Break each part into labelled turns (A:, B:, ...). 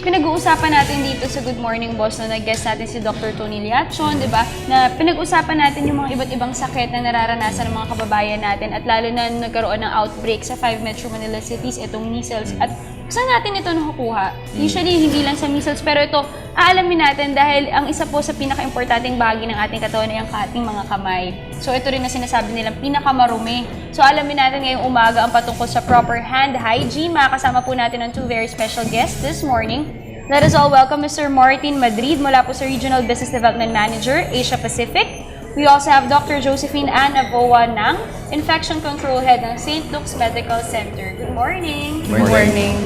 A: pinag-uusapan natin dito sa Good Morning Boss na nag-guest natin si Dr. Tony Liachon, di ba? Na pinag-usapan natin yung mga iba't ibang sakit na nararanasan ng mga kababayan natin at lalo na nagkaroon ng outbreak sa 5 Metro Manila cities, itong measles. At saan natin ito nakukuha? Usually, hindi lang sa measles, pero ito, aalamin natin dahil ang isa po sa pinaka-importanting bahagi ng ating katawan ay ang ating mga kamay. So, ito rin na sinasabi nilang pinakamarumi. So, alamin natin ngayong umaga ang patungkol sa proper hand hygiene. Makakasama po natin ang 2 very special guests this morning. Let us all welcome Mr. Martin Madrid mula po sa Regional Business Development Manager, Asia Pacific. We also have Dr. Josephine Ann Aboa ng Infection Control Head ng St. Luke's Medical Center. Good morning.
B: Good morning.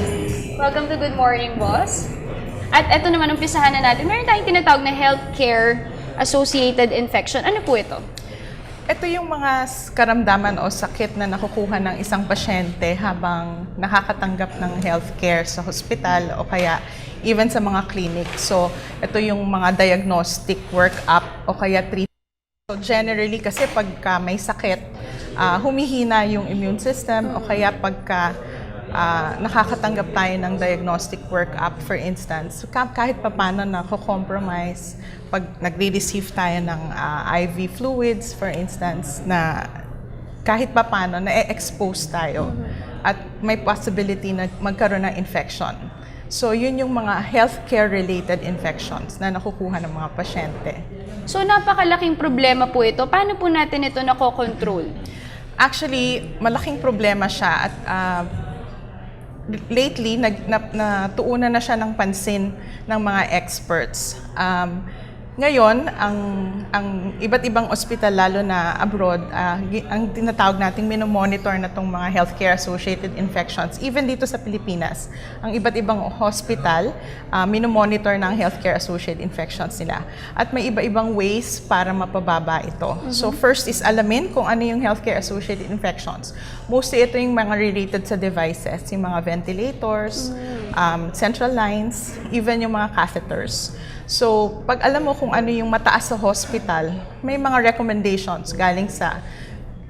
A: Welcome to Good Morning, Boss. At ito naman, umpisahan na natin. Meron tayong tinatawag na healthcare-associated infection. Ano po ito?
B: Ito yung mga karamdaman o sakit na nakukuha ng isang pasyente habang nakakatanggap ng healthcare sa hospital o kaya even sa mga clinic. So, ito yung mga diagnostic workup o kaya treatment. So, generally, kasi pagka may sakit, humihina yung immune system o kaya pagka nakakatanggap tayo ng diagnostic workup, for instance, kahit papano na-compromise, pag nagre-receive tayo ng IV fluids, for instance, na kahit papano na-expose tayo at may possibility na magkaroon ng infection. So, yun yung mga healthcare-related infections na nakukuha ng mga pasyente.
A: So, napakalaking problema po ito. Paano po natin ito nakokontrol?
B: Actually, malaking problema siya at lately, natuunan na siya ng pansin ng mga experts. Ngayon, ang iba't ibang ospital, lalo na abroad, ang tinatawag nating minomonitor na itong mga healthcare-associated infections. Even dito sa Pilipinas, ang iba't ibang hospital, minomonitor ng healthcare-associated infections nila. At may iba-ibang ways para mapababa ito. So first is alamin kung ano yung healthcare-associated infections. Mostly ito yung mga related sa devices, yung mga ventilators, central lines, even yung mga catheters. So, pag alam mo kung ano yung mataas sa hospital, may mga recommendations galing sa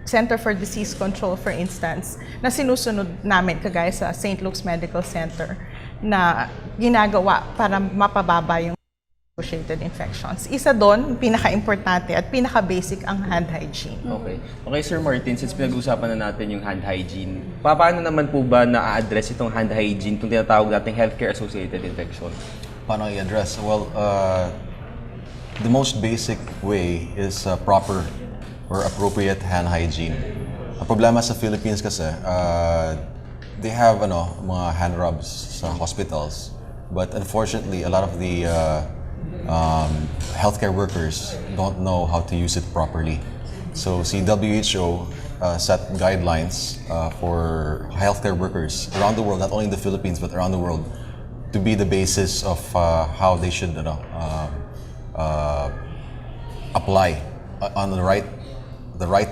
B: Center for Disease Control, for instance, na sinusunod namin kagaya sa St. Luke's Medical Center na ginagawa para mapababa yung associated infections. Isa doon, pinaka-importante at pinaka-basic ang hand hygiene.
C: Okay. Okay, Sir Martin, since pinag-usapan na natin yung hand hygiene, paano naman po ba na-address itong hand hygiene, itong tinatawag nating healthcare-associated infection?
D: Paano i-address? Well, the most basic way is proper or appropriate hand hygiene. Ang problema sa Philippines kasi, they have mga hand rubs sa hospitals. But unfortunately, a lot of the healthcare workers don't know how to use it properly. So, si WHO set guidelines for healthcare workers around the world, not only in the Philippines, but around the world, to be the basis of how they should apply on the right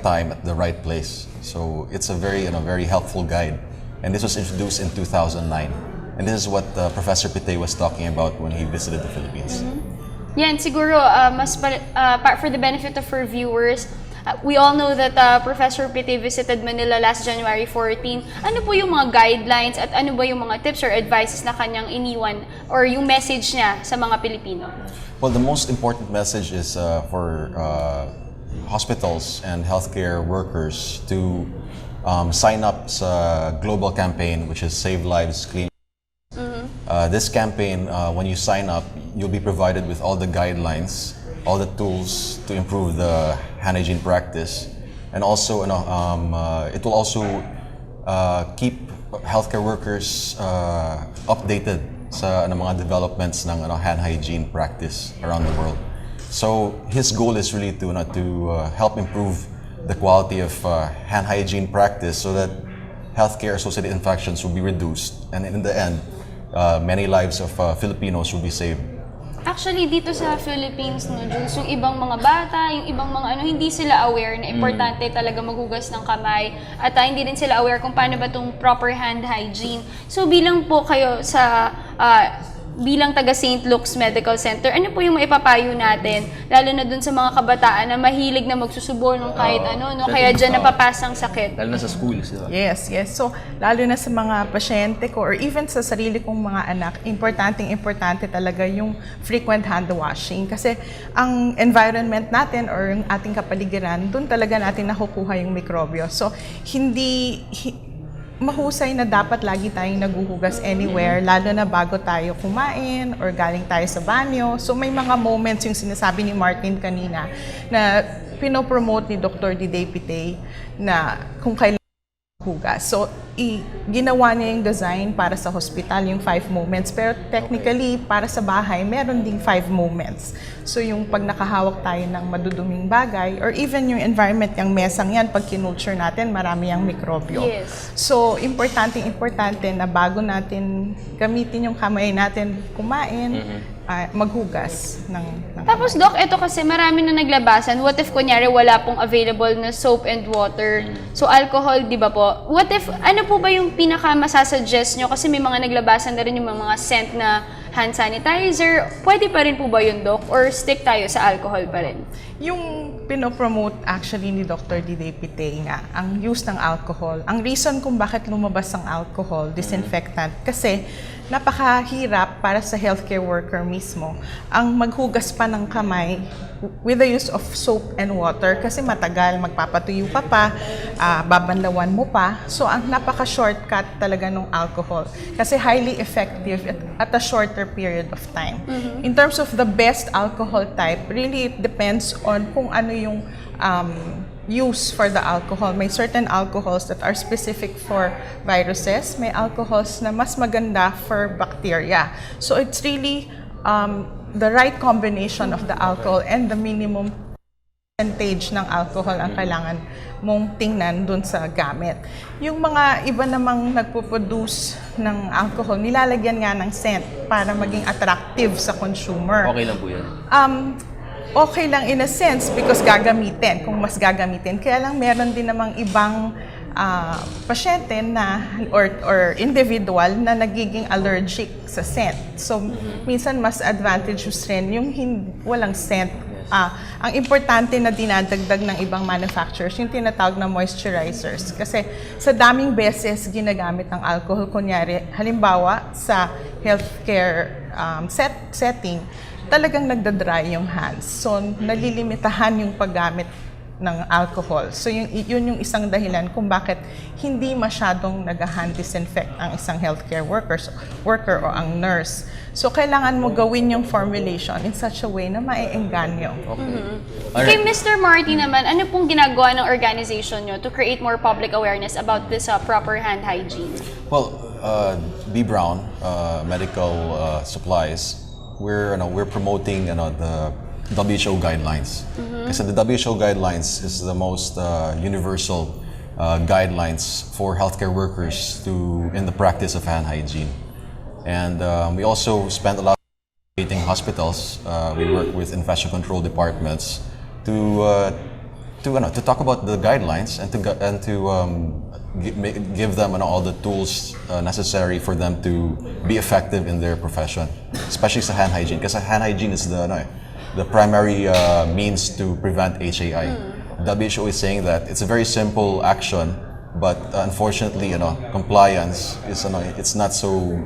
D: time at the right place. So it's a very helpful guide, and this was introduced in 2009. And this is what Professor Pitay was talking about when he visited the Philippines.
A: Yan, siguro, for the benefit of our viewers, we all know that Professor Pitay visited Manila last January 14. Ano po yung mga guidelines at ano ba yung mga tips or advices na kanyang iniwan or yung message niya sa mga Pilipino?
D: Well, the most important message is for hospitals and healthcare workers to sign up sa global campaign, which is Save Lives, Clean. This campaign, when you sign up, you'll be provided with all the guidelines, all the tools to improve the hand hygiene practice, and also it will also keep healthcare workers updated sa mga developments ng hand hygiene practice around the world. So his goal is really to help improve the quality of hand hygiene practice so that healthcare associated infections will be reduced, and in the end, many lives of Filipinos will be saved.
A: Actually, dito sa Philippines, no, Jules, yung ibang mga bata, yung ibang mga hindi sila aware na importante talaga maghugas ng kamay at hindi din sila aware kung paano ba itong proper hand hygiene. So, bilang po kayo sa bilang taga St. Luke's Medical Center, ano po yung maipapayo natin, lalo na dun sa mga kabataan na mahilig na magsusubol ng kahit ano, no? Kaya dyan napapasang sakit.
C: Lalo na sa schools, di ba?
B: Yes, yes. So, lalo na sa mga pasyente ko or even sa sarili kong mga anak, importante talaga yung frequent hand washing. Kasi ang environment natin or yung ating kapaligiran, dun talaga natin nakukuha yung mikrobyo. So, mahusay na dapat lagi tayong naguhugas anywhere, lalo na bago tayo kumain or galing tayo sa banyo. So may mga moments yung sinasabi ni Martin kanina na pinopromote ni Dr. Diday Pitay na kung kailangan hugas. So, ginawa niya yung design para sa hospital, yung 5 moments. Pero technically, para sa bahay, meron ding 5 moments. So, yung pag nakahawak tayo ng maduduming bagay, or even yung environment, yung mesang yan, pag kinulture natin, marami yung mikrobyo.
A: Yes.
B: So, importante na bago natin gamitin yung kamay natin kumain, maghugas ng
A: Tapos, Doc, ito kasi marami na naglabasan. What if, kunyari, wala pong available na soap and water? So, alcohol, di ba po? What if, ano po ba yung pinaka-masasuggest nyo? Kasi may mga naglabasan na rin yung mga scent na hand sanitizer. Pwede pa rin po ba yun, Doc? Or stick tayo sa alcohol pa rin?
B: Yung pinopromote actually ni Dr. Diday Pitay nga, ang use ng alcohol. Ang reason kung bakit lumabas ang alcohol, disinfectant, kasi napakahirap para sa healthcare worker mismo ang maghugas pa ng kamay with the use of soap and water kasi matagal, magpapatuyo ka pa, babanlawan mo pa. So, ang napaka-shortcut talaga ng alcohol kasi highly effective at a shorter period of time. In terms of the best alcohol type, really it depends on kung ano yung use for the alcohol. May certain alcohols that are specific for viruses. May alcohols na mas maganda for bacteria. So it's really the right combination of the alcohol and the minimum percentage ng alcohol ang kailangan mong tingnan dun sa gamit. Yung mga iba namang nagpo-produce ng alcohol, nilalagyan nga ng scent para maging attractive sa consumer.
C: Okay lang po yan.
B: Okay lang in a sense because gagamitin, kung mas gagamitin. Kaya lang meron din namang ibang pasyente na or individual na nagiging allergic sa scent. So, minsan mas advantageous rin yung walang scent. Ang importante na dinadagdag ng ibang manufacturers, yung tinatawag na moisturizers. Kasi sa daming beses ginagamit ang alcohol, kunyari, halimbawa sa healthcare setting, talagang nagda-dry yung hands. So, nalilimitahan yung paggamit ng alcohol. So, yun yung isang dahilan kung bakit hindi masyadong nag-hand disinfect ang isang healthcare worker o ang nurse. So, kailangan mo gawin yung formulation in such a way na maiengganyo.
A: Okay, Mr. Marty naman, ano pong ginagawa ng organization nyo to create more public awareness about this proper hand hygiene?
D: Well, B. Brown Medical Supplies, we're promoting the WHO guidelines. Kasi the WHO guidelines is the most universal guidelines for healthcare workers in the practice of hand hygiene. And we also spend a lot of time educating hospitals. We work with infection control departments to talk about the guidelines and to give them all the tools necessary for them to be effective in their profession, especially sa hand hygiene. Because hand hygiene is the primary means to prevent HAI. WHO is saying that it's a very simple action, but unfortunately, compliance is it's not so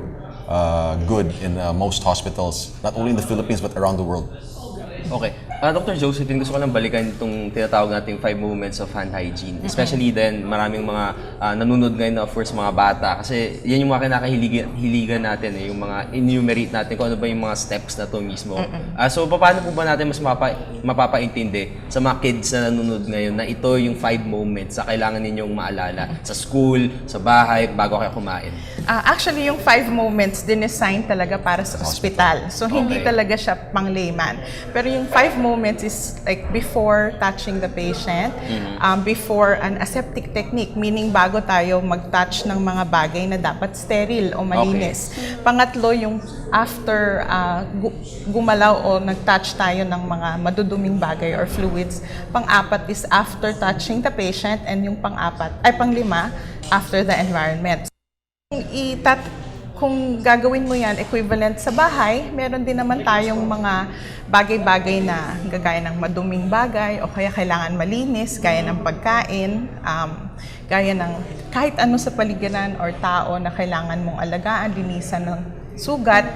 D: good in most hospitals, not only in the Philippines but around the world.
C: Okay. Dr. Josephine, gusto ko lang balikan itong tinatawag nating 5 movements of hand hygiene. Especially then, maraming mga nanonood ngayon na of course mga bata. Kasi yan yung mga kinakahiligan natin, yung mga enumerate natin kung ano ba yung mga steps na to mismo. So, paano po ba natin mas mapapaintindi sa mga kids na nanonood ngayon na ito yung 5 moments na kailangan ninyong maalala sa school, sa bahay, bago kayo kumain?
B: Actually, yung 5 moments dinesign talaga para sa hospital. So, hindi talaga siya pang layman. Pero yung 5 moments is like before touching the patient, before an aseptic technique, meaning bago tayo mag-touch ng mga bagay na dapat sterile o malinis. Pangatlo, yung after gumalaw o nag-touch tayo ng mga maduduming bagay or fluids. Pang-apat is after touching the patient, and yung panglima, after the environment. kung gagawin mo yan equivalent sa bahay, meron din naman tayong mga bagay-bagay na gagaya ng maduming bagay o kaya kailangan malinis, gaya ng pagkain, gaya ng kahit ano sa paligiran or tao na kailangan mong alagaan, linisan ng sugat.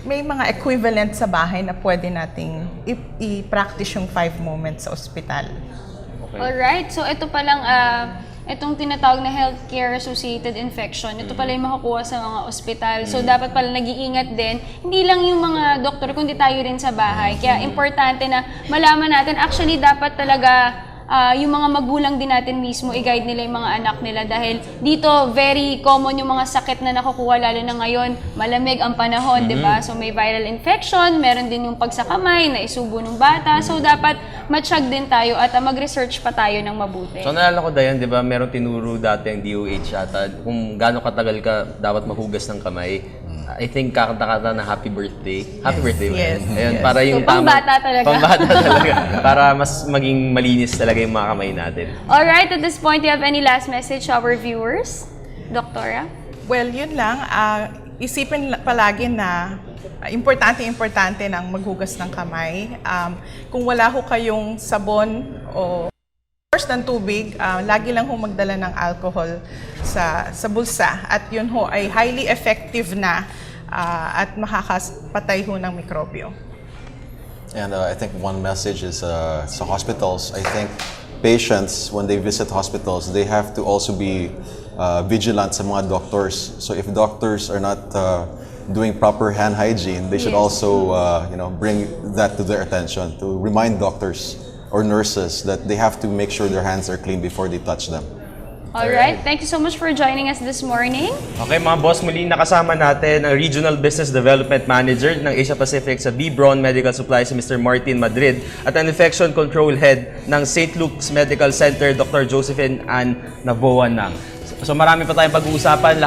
B: May mga equivalent sa bahay na pwede nating i-practice yung 5 moments sa ospital.
A: Alright, so ito palang itong tinatawag na healthcare associated infection, ito pala yung makakuha sa mga ospital. So dapat pala nag-iingat din, hindi lang yung mga doktor, kundi tayo rin sa bahay. Kaya importante na malaman natin, actually dapat talaga yung mga magulang din natin mismo, i-guide nila yung mga anak nila dahil dito very common yung mga sakit na nakukuha lalo na ngayon, malamig ang panahon, di ba? So may viral infection, meron din yung pagsakamay na isubo ng bata. So dapat matsyag din tayo at mag-research pa tayo ng mabuti.
C: So naalala ko, Dayan, di ba, meron tinuro dati ang DOH ata kung gaano katagal ka dapat maghugas ng kamay. I think kakanta-kanta na happy birthday. Happy birthday ba?
B: Yes.
C: Ayun, para yung
A: So, pambata talaga.
C: Pambata talaga. Para mas maging malinis talaga yung mga kamay natin.
A: Alright, at this point, do you have any last message to our viewers? Doktora?
B: Well, yun lang. Isipin palagi na importante ng maghugas ng kamay. Kung wala ho kayong sabon o course ng tubig, lagi lang ho magdala ng alcohol sa bulsa at yun ho ay highly effective na at makakapatay ho ng mikrobyo.
D: And I think one message is sa hospitals, I think patients, when they visit hospitals, they have to also be vigilant sa mga doctors. So if doctors are not doing proper hand hygiene, they should also bring that to their attention, to remind doctors or nurses that they have to make sure their hands are clean before they touch them.
A: Alright, thank you so much for joining us this morning.
C: Okay mga boss, muli nakasama natin ang Regional Business Development Manager ng Asia Pacific sa B. Braun Medical Supply, si Mr. Martin Madrid, at ang Infection Control Head ng St. Luke's Medical Center, Dr. Josephine Ann Naboanang. So marami pa tayong pag-uusapan.